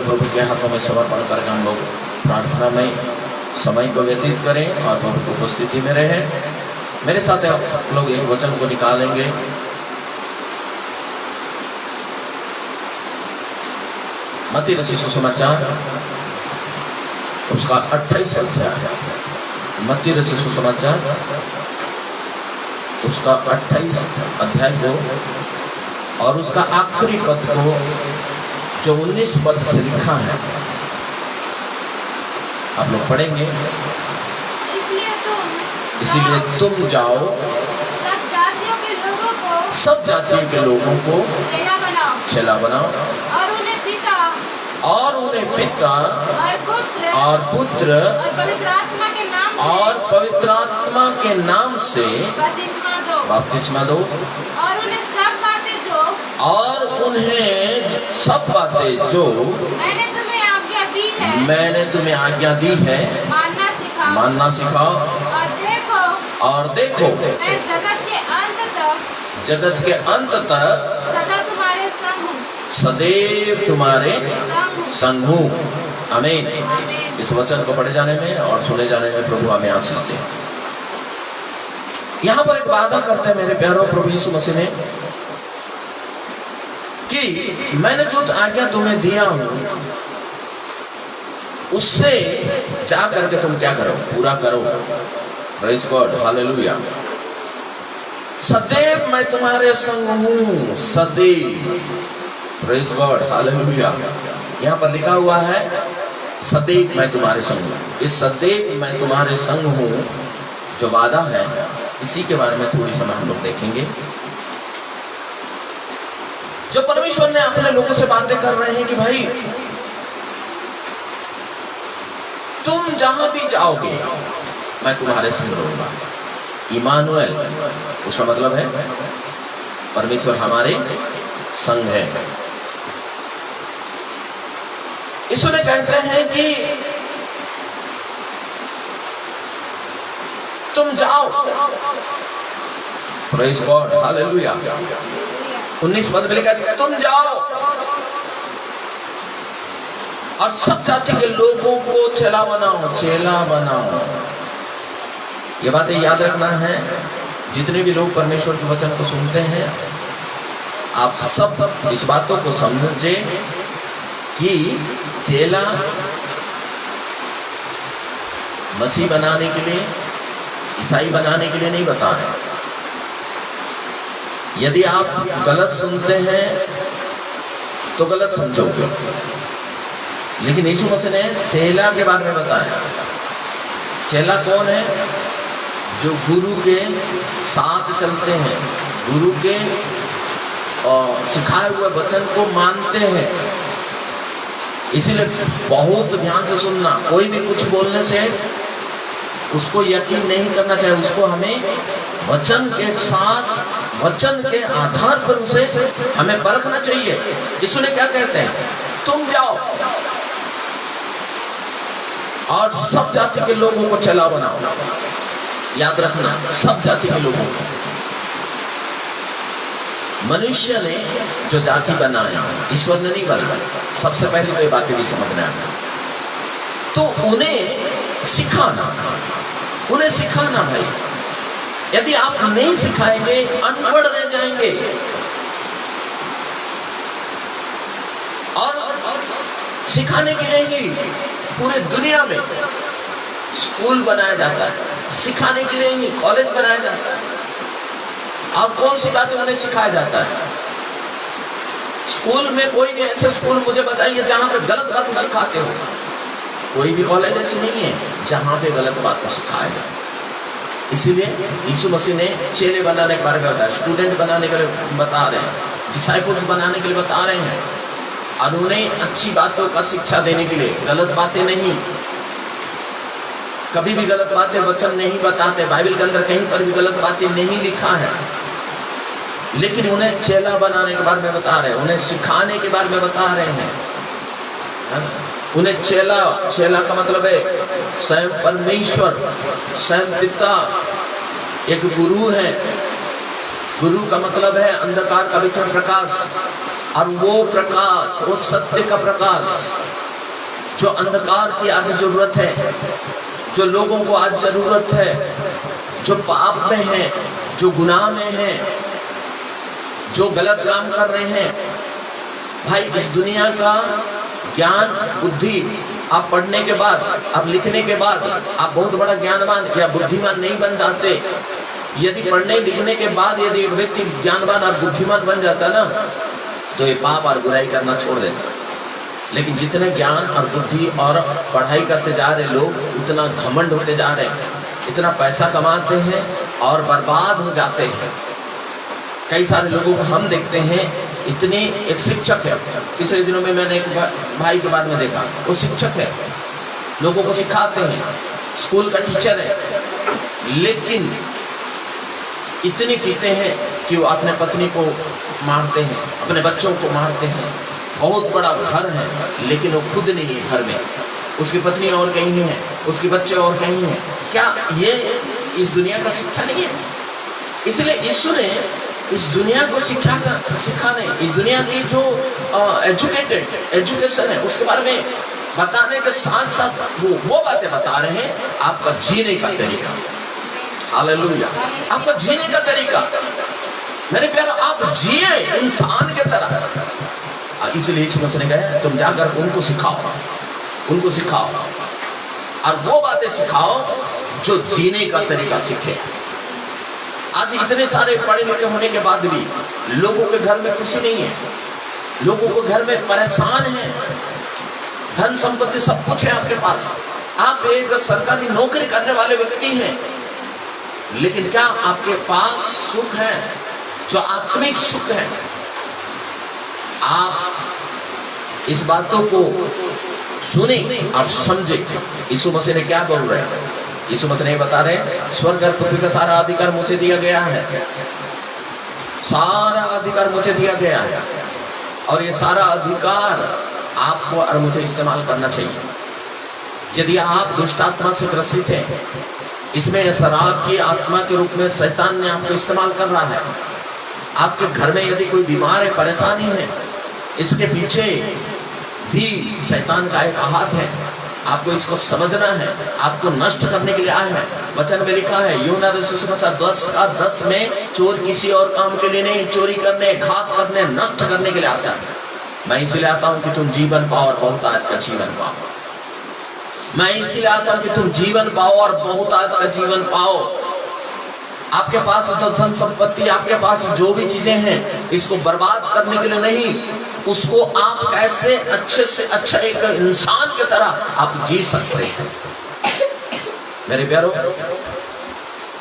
प्रभु के हाथों में समर्पण करके हम लोग प्रार्थना में समय को व्यतीत करें और प्रभु की उपस्थिति में रहें। मेरे साथ आप लोग एक वचन को निकालेंगे। मत्ती रचित सुसमाचार उसका 28 अध्याय, मत्ती रचित सुसमाचार उसका 28 अध्याय को और उसका आखिरी पद को जो 19 पद से लिखा है आप लोग पढ़ेंगे। इसीलिए तुम जाओ सब जातियों के लोगों को चेला बनाओ और उन्हें पिता और पुत्र और पवित्र आत्मा के नाम से बपतिस्मा दो और उन्हें सब बातें जो मैंने तुम्हें आज्ञा दी है मानना सिखाओ। और देखो जगत के अंत तक सदैव तुम्हारे संग हूँ। आमीन। इस वचन को पढ़े जाने में और सुने जाने में प्रभु हमें आशीष दे। यहाँ पर एक वादा करते हैं मेरे प्यारों प्रभु यीशु मसीह ने कि मैंने जो आज्ञा तुम्हें दिया हूँ उससे जा करके तुम क्या करो, पूरा करो। Praise God, hallelujah. सदैव मैं तुम्हारे संग हूँ, सदैव। Praise God, hallelujah. यहाँ पर लिखा हुआ है सदैव मैं तुम्हारे संग हूँ। इस सदैव मैं तुम्हारे संग हूँ जो वादा है, इसी के बारे में थोड़ी समय हम लोग देखेंगे। जो परमेश्वर ने अपने लोगों से बातें कर रहे हैं कि भाई तुम जहां भी जाओगे मैं तुम्हारे संग रहूंगा। इमानुएल उसका मतलब है परमेश्वर हमारे संग है। ईश्वर कहते हैं कि तुम जाओ। Praise God, hallelujah. 19 पद में लिखा है तुम जाओ और सब जाति के लोगों को चेला बनाओ, चेला बनाओ। ये बातें याद रखना है। जितने भी लोग परमेश्वर के वचन को सुनते हैं आप सब इस बातों को समझे कि चेला मसीह बनाने के लिए, ईसाई बनाने के लिए नहीं बता रहे। यदि आप गलत सुनते हैं तो गलत समझोगे, लेकिन यीशु मसीह ने चेला के बारे में बताया। चेला कौन है? जो गुरु के साथ चलते हैं, गुरु के सिखाए हुए वचन को मानते हैं। इसीलिए बहुत ध्यान से सुनना। कोई भी कुछ बोलने से उसको यकीन नहीं करना चाहिए। उसको हमें वचन के साथ, वचन के आधार पर उसे हमें परखना चाहिए। यीशु ने क्या कहते हैं? तुम जाओ और सब जाति के लोगों को चेला बनाओ। याद रखना, सब जाति के लोगों को। मनुष्य ने जो जाति बनाया, ईश्वर ने नहीं बनाया। सबसे पहले तो ये बातें भी समझना है। तो उन्हें सिखाना, उन्हें सिखाना भाई। यदि आप नहीं सिखाएंगे अनपढ़ रह जाएंगे। और सिखाने के लिए ही पूरे दुनिया में स्कूल बनाया जाता है, सिखाने के लिए ही कॉलेज बनाया जाता है। अब कौन सी बातें उन्हें सिखाया जाता है? स्कूल में कोई भी ऐसे स्कूल मुझे बताइए जहां पे गलत बातें सिखाते हो। कोई भी कॉलेज ऐसी नहीं है जहां पे गलत बातें सिखाया जाए। इसीलिए यीशु मसीह ने चेले बनाने के बारे में बताया, स्टूडेंट बनाने के लिए बता रहे हैं, डिसाइपल्स बनाने के लिए बता रहे हैं। और उन्हें अच्छी बातों का शिक्षा देने के लिए, गलत बातें नहीं। कभी भी गलत बातें वचन नहीं बताते। बाइबल के अंदर कहीं पर भी गलत बातें नहीं लिखा है। लेकिन उन्हें चेला बनाने के बारे में बता रहे हैं, उन्हें सिखाने के बारे में बता रहे हैं। उन्हें चेला, चेला का मतलब है स्वयं परमेश्वर, स्वयं पिता एक गुरु है। गुरु का मतलब है अंधकार का विचरण प्रकाश। और वो प्रकाश, वो सत्य का प्रकाश जो अंधकार की आज जरूरत है, जो लोगों को आज जरूरत है, जो पाप में है, जो गुनाह में है, जो गलत काम कर रहे हैं। भाई इस दुनिया का ज्ञान बुद्धि आप पढ़ने के बाद, आप लिखने के बाद आप बहुत बड़ा ज्ञानवान या बुद्धिमान नहीं बन जाते। यदि पढ़ने लिखने के बाद यदि एक व्यक्ति ज्ञानवान और बुद्धिमान बन जाता ना, तो ये पाप और बुराई करना छोड़ देता। लेकिन जितने ज्ञान और बुद्धि और पढ़ाई करते जा रहे लोग, उतना घमंड होते जा रहे हैं, इतना पैसा कमाते हैं और बर्बाद हो जाते हैं। कई सारे लोगों को हम देखते हैं, इतने, एक शिक्षक है, पिछले दिनों में मैंने एक भाई के बारे में देखा, वो शिक्षक है, लोगों को सिखाते हैं, स्कूल का टीचर है, लेकिन इतने पीते हैं कि वो अपने पत्नी को मारते हैं, अपने बच्चों को मारते हैं। बहुत बड़ा घर है, लेकिन वो खुद नहीं है घर में, उसकी पत्नी और कहीं है, उसके बच्चे और कहीं हैं। क्या ये इस दुनिया का शिक्षा नहीं है? इसलिए यीशु ने इस दुनिया को सिखाने, इस दुनिया की जो एजुकेशन है उसके बारे में बताने के साथ साथ वो बातें बता रहे हैं, आपका जीने का तरीका। हालेलुया, आपका जीने का तरीका। मेरे प्यारे, आप जिए इंसान के तरह। इसलिए यीशु मसीह ने कहा तुम जाकर उनको सिखाओ, उनको सिखाओ और वो बातें सिखाओ जो जीने का तरीका सीखे। आज इतने सारे पढ़े लिखे होने के बाद भी लोगों के घर में खुशी नहीं है, लोगों को घर में परेशान है, धन संपत्ति सब कुछ है आपके पास, आप एक सरकारी नौकरी करने वाले व्यक्ति हैं, लेकिन क्या आपके पास सुख है, जो आत्मिक सुख है? आप इस बातों को सुने और समझे। यीशु मसीह ने क्या बोल रहे हैं? यीशु मसीह ने बता रहे, स्वर्ग और पृथ्वी का सारा अधिकार मुझे दिया गया है, सारा अधिकार मुझे दिया गया है, और ये सारा अधिकार आपको और मुझे इस्तेमाल करना चाहिए। यदि आप दुष्ट आत्मा से ग्रसित हैं, इसमें शराब की आत्मा के रूप में शैतान ने आपको इस्तेमाल कर रहा है, आपके घर में यदि कोई बीमार है, परेशानी है, इसके पीछे भी शैतान का एक हाथ है। आपको इसको समझना है, आपको नष्ट करने के लिए आया है। वचन में लिखा है यूहन्ना सुसमाचार 10:10 में, चोर किसी और काम के लिए नहीं, चोरी करने, घात करने, नष्ट करने के लिए आता है। मैं इसलिए आता हूं कि तुम जीवन पाओ और बहुतायत का जीवन पाओ। मैं इसलिए आता हूं कि तुम जीवन पाओ और बहुतायत का जीवन पाओ। आपके पास जो धन संपत्ति, आपके पास जो भी चीजें हैं, इसको बर्बाद करने के लिए नहीं, उसको आप कैसे अच्छे से अच्छा एक इंसान की तरह आप जी सकते हैं। मेरे प्यारो,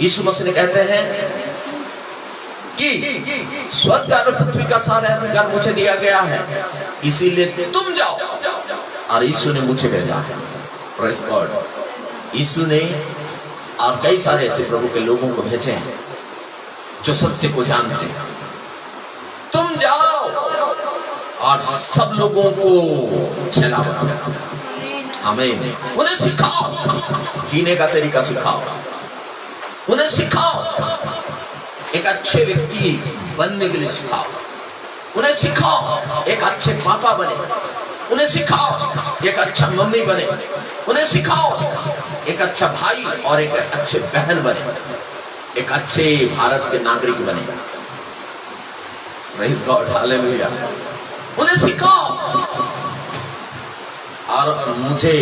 यीशु मसीह ने कहते हैं कि स्वर्ग और पृथ्वी का सारा अधिकार मुझे दिया गया है, इसीलिए तुम जाओ। और यीशु ने मुझे भेजा है। Praise God. यीशु ने और कई सारे ऐसे प्रभु के लोगों को भेजे हैं जो सत्य को जानते हैं। तुम जाओ और सब लोगों को चेला बनाओ। आमीन। उन्हें सिखाओ, जीने का तरीका सिखाओ, उन्हें सिखाओ, एक अच्छे व्यक्ति बनने के लिए सिखाओ, उन्हें सिखाओ एक अच्छे पापा बने, उन्हें सिखाओ एक अच्छा मम्मी बने, उन्हें सिखाओ एक अच्छा भाई और एक अच्छे बहन बने, एक अच्छे भारत के नागरिक बने। Praise God, hallelujah. उन्हें सिखाओ। और मुझे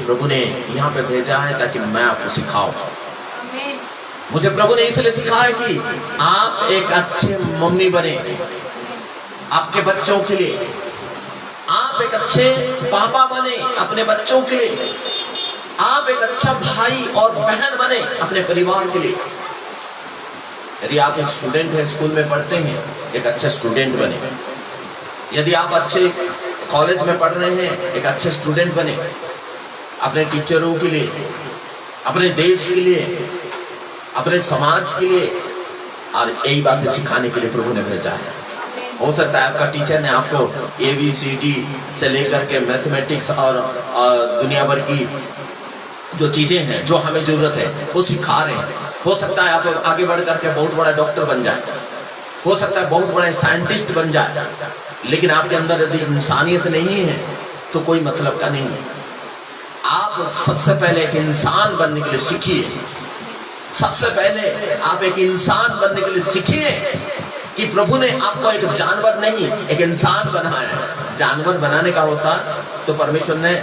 प्रभु ने यहाँ पे भेजा है ताकि मैं आपको सिखाऊं। मुझे प्रभु ने इसलिए सिखाया कि आप एक अच्छे मम्मी बने आपके बच्चों के लिए, आप एक अच्छे पापा बने अपने बच्चों के लिए, आप एक अच्छा भाई और बहन बने अपने परिवार के लिए। यदि आप एक स्टूडेंट हैं, स्कूल में पढ़ते हैं, एक अच्छा स्टूडेंट बने। यदि आप अच्छे कॉलेज में पढ़ रहे हैं, एक अच्छे स्टूडेंट बने अपने टीचरों के लिए, अपने देश के लिए, अपने समाज के लिए। और यही बातें सिखाने के लिए प्रभु ने भेजा है। हो सकता है आपका टीचर ने आपको ABCD से लेकर के मैथमेटिक्स और दुनिया भर की जो चीजें हैं जो हमें जरूरत है वो सिखा रहे हैं। हो सकता है आप आगे बढ़ करके बहुत बड़ा डॉक्टर बन जाए, हो सकता है बहुत बड़ा साइंटिस्ट बन जाए, लेकिन आपके अंदर यदि इंसानियत नहीं है तो कोई मतलब का नहीं है। आप सबसे पहले एक इंसान बनने के लिए सीखिए। सबसे पहले आप एक इंसान बनने के लिए सीखिए कि प्रभु ने आपको एक जानवर नहीं, एक इंसान बनाया है। जानवर बनाने का होता तो परमेश्वर ने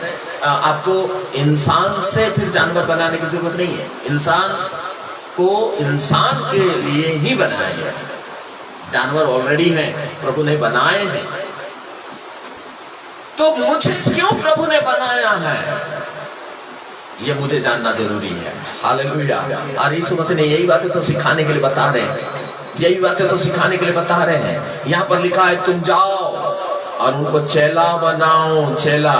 आपको इंसान से फिर जानवर बनाने की जरूरत नहीं है। इंसान को इंसान के लिए ही बनाया गया। जानवर ऑलरेडी हैं, प्रभु ने बनाए हैं। तो मुझे क्यों प्रभु ने बनाया है, ये मुझे जानना जरूरी है। हालेलुया। और यीशु मसीह ने यही बातें तो सिखाने के लिए बता रहे हैं, यही बातें तो सिखाने के लिए बता रहे हैं। यहाँ पर लिखा है तुम जाओ और उनको चेला बनाओ। चेला